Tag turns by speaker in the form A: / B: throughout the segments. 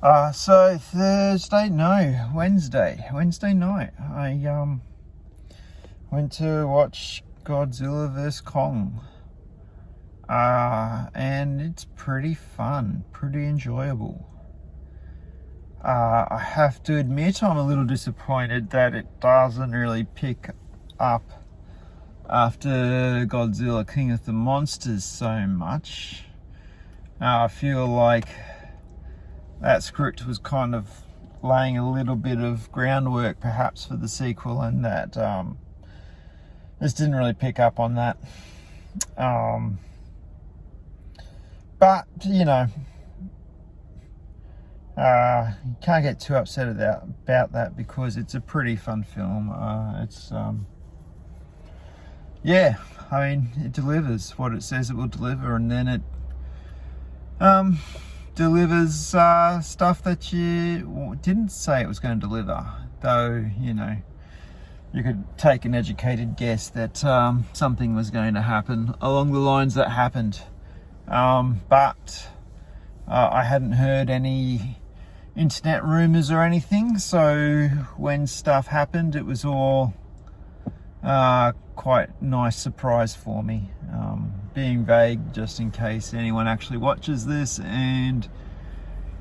A: So Wednesday night, I went to watch Godzilla vs Kong, and it's pretty fun, pretty enjoyable. I have to admit I'm a little disappointed that it doesn't really pick up after Godzilla King of the Monsters so much. I feel like that script was kind of laying a little bit of groundwork perhaps for the sequel, and that this didn't really pick up on that. But you know, you can't get too upset about that because it's a pretty fun film. Yeah, I mean, it delivers what it says it will deliver, and then it delivers stuff that you didn't say it was going to deliver. Though, you know, you could take an educated guess that something was going to happen along the lines that happened. But I hadn't heard any internet rumors or anything, so when stuff happened, it was all quite nice surprise for me. Being vague just in case anyone actually watches this and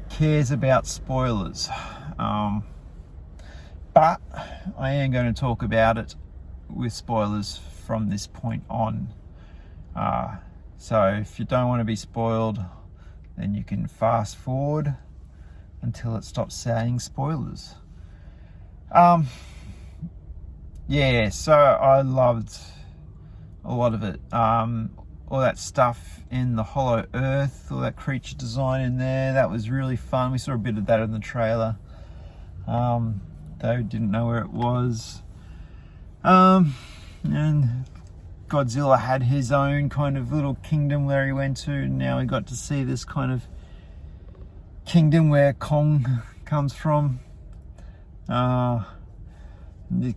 A: cares about spoilers. But I am going to talk about it with spoilers from this point on. So if you don't want to be spoiled, then you can fast forward until it stops saying spoilers. Yeah, so I loved a lot of it. All that stuff in the Hollow Earth, all that creature design in there, that was really fun. We saw a bit of that in the trailer, though didn't know where it was. And Godzilla had his own kind of little kingdom where he went to, and now we got to see this kind of kingdom where Kong comes from. The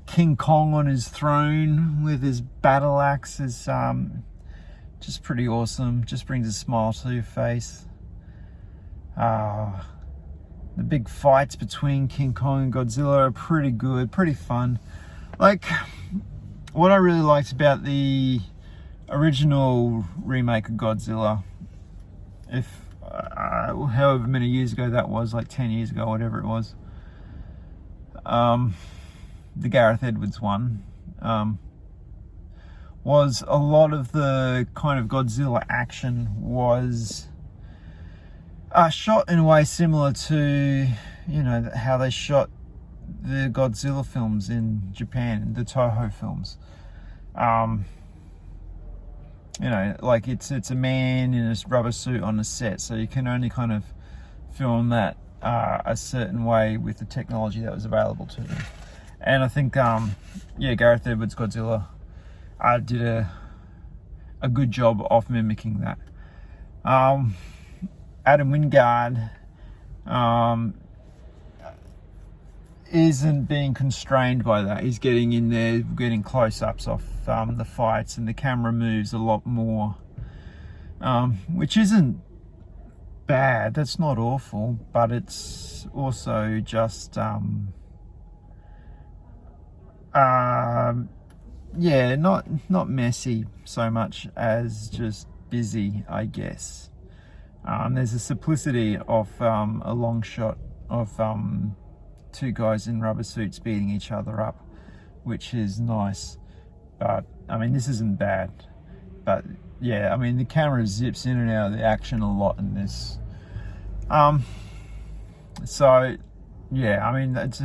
A: King Kong on his throne with his battle axe is just pretty awesome. Just brings a smile to your face. The big fights between King Kong and Godzilla are pretty good, pretty fun. Like, what I really liked about the original remake of Godzilla, however many years ago that was, like 10 years ago, whatever it was, the Gareth Edwards one, was a lot of the kind of Godzilla action was shot in a way similar to, you know, how they shot the Godzilla films in Japan, the Toho films. You know, like it's a man in a rubber suit on a set, so you can only kind of film that a certain way with the technology that was available to them. And I think, yeah, Gareth Edwards' Godzilla did a good job of mimicking that. Adam Wingard isn't being constrained by that. He's getting in there, getting close-ups of the fights, and the camera moves a lot more, which isn't bad. That's not awful, but it's also just yeah, not messy so much as just busy, I guess. There's a simplicity of a long shot of two guys in rubber suits beating each other up, which is nice. But I mean, this isn't bad. But yeah, I mean, the camera zips in and out of the action a lot in this. So yeah, I mean, that's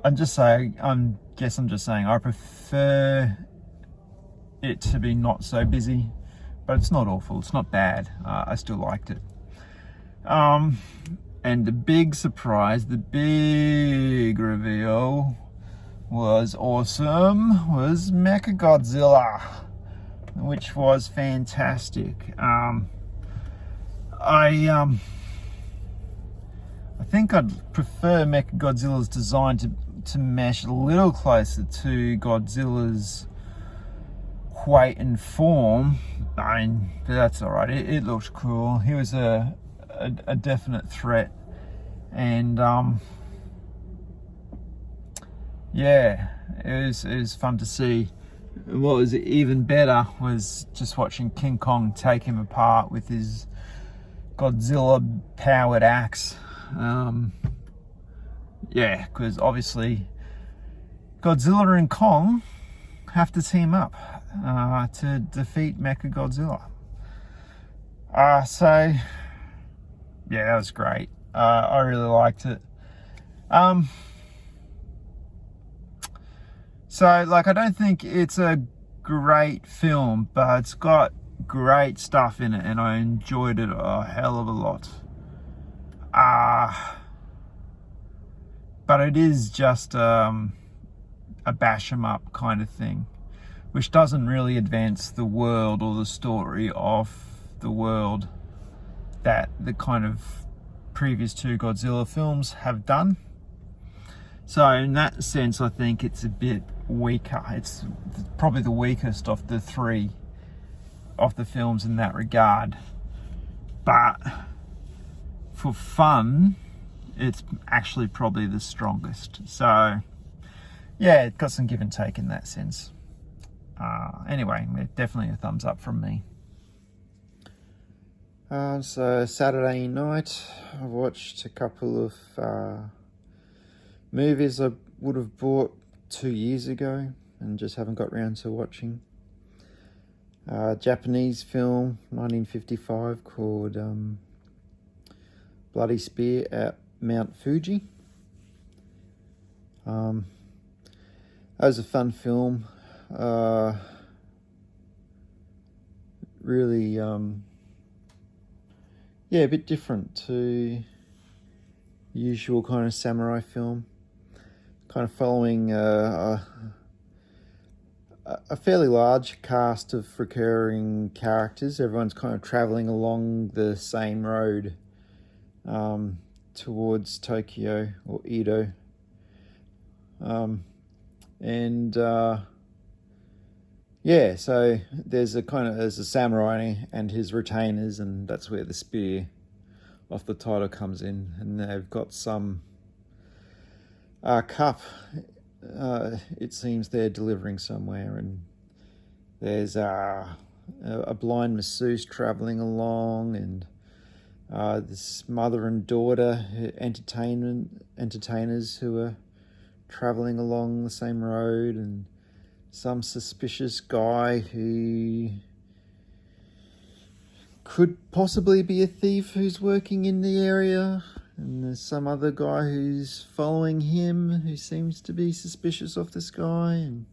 A: I'm just saying I prefer it to be not so busy, but it's not awful, it's not bad. I still liked it. And the big surprise, the big reveal was awesome, was Mechagodzilla, which was fantastic. I think I'd prefer Mechagodzilla's design to mesh a little closer to Godzilla's weight and form, I mean, that's all right. It looked cool. He was a definite threat, and yeah, it was fun to see. What was even better was just watching King Kong take him apart with his Godzilla powered axe. Yeah, because obviously Godzilla and Kong have to team up to defeat Mechagodzilla. So yeah, that was great. I really liked it. So like, I don't think it's a great film, but it's got great stuff in it, and I enjoyed it a hell of a lot. But it is just a bash 'em up kind of thing, which doesn't really advance the world or the story of the world that the kind of previous two Godzilla films have done. So in that sense, I think it's a bit weaker. It's probably the weakest of the three of the films in that regard. But for fun, it's actually probably the strongest. So yeah, it got some give and take in that sense. Anyway, definitely a thumbs up from me. So Saturday night, I watched a couple of movies I would have bought 2 years ago and just haven't got round to watching. Japanese film, 1955, called Bloody Spear at Mount Fuji. That was a fun film. Really, yeah, a bit different to usual kind of samurai film. Kind of following a fairly large cast of recurring characters. Everyone's kind of traveling along the same road towards Tokyo or Edo. Yeah, so there's a samurai and his retainers, and that's where the spear off the title comes in, and they've got some cup, it seems they're delivering somewhere, and there's a blind masseuse traveling along, and this mother and daughter entertainers who are traveling along the same road, and some suspicious guy who could possibly be a thief who's working in the area, and there's some other guy who's following him who seems to be suspicious of this guy. And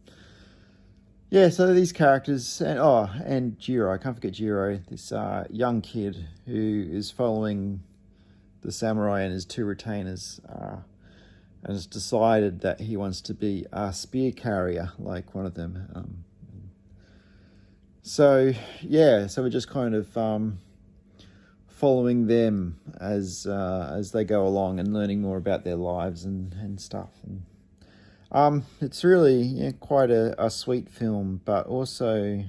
A: yeah, so these characters, and Jiro, I can't forget Jiro, this young kid who is following the samurai and his two retainers, and has decided that he wants to be a spear carrier like one of them. So yeah, so we're just kind of following them as they go along and learning more about their lives and stuff. And it's really quite a sweet film, but also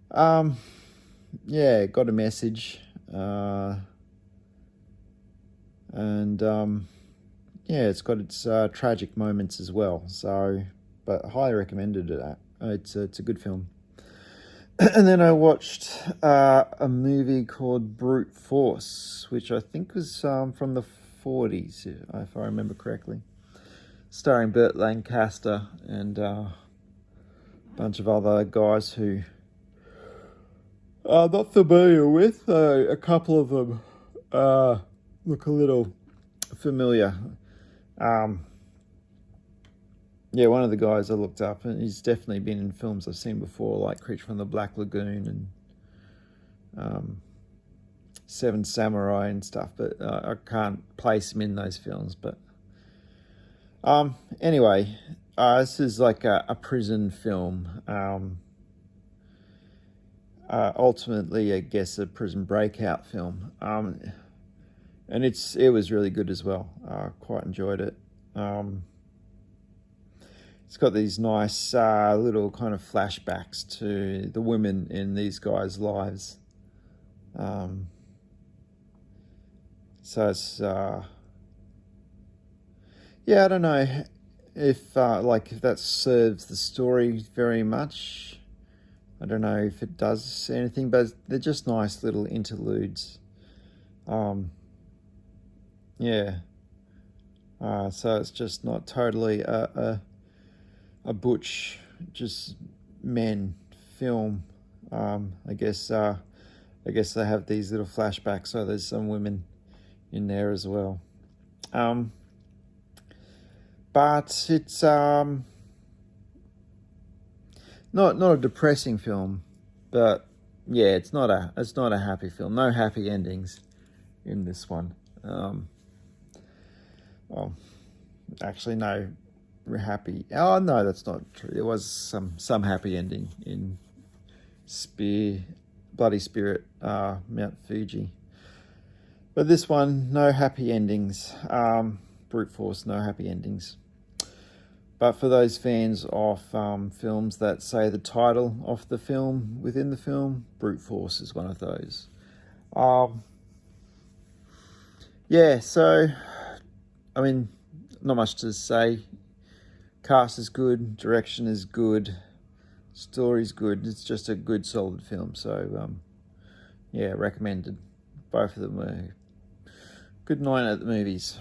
A: got a message, it's got its tragic moments as well. So, but highly recommended it. It's a good film. And then I watched a movie called Brute Force, which I think was from the 40s, if I remember correctly, starring Burt Lancaster and a bunch of other guys who I'm not familiar with. A couple of them look a little familiar. One of the guys I looked up, and he's definitely been in films I've seen before, like Creature from the Black Lagoon and Seven Samurai and stuff, but I can't place him in those films. But anyway, this is like a prison film. Ultimately, I guess, a prison breakout film. And it was really good as well. Quite enjoyed it. it's got these nice little kind of flashbacks to the women in these guys' lives. So it's yeah, I don't know if if that serves the story very much. I don't know if it does anything, but they're just nice little interludes. Yeah. So it's just not totally a butch, just men film. I guess they have these little flashbacks, so there's some women in there as well. But it's not a depressing film, but yeah, it's not a happy film. No happy endings in this one. Well, actually, no happy. Oh no, that's not true. There was some happy ending in Bloody Spirit, Mount Fuji. But this one, no happy endings. Brute Force, no happy endings. But for those fans of films that say the title of the film within the film, Brute Force is one of those. Yeah, so, I mean, not much to say. Cast is good, direction is good, story's good. It's just a good, solid film. So, yeah, recommended. Both of them were good night at the movies.